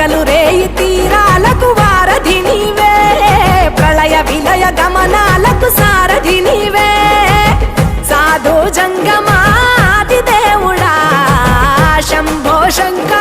పగలు రేయి తీరాలకు వారధి నీవే, ప్రళయ విలయ గమనాలకు సారథి నీవే, సాధు జంగమాది దేవుడా శంభో శంకర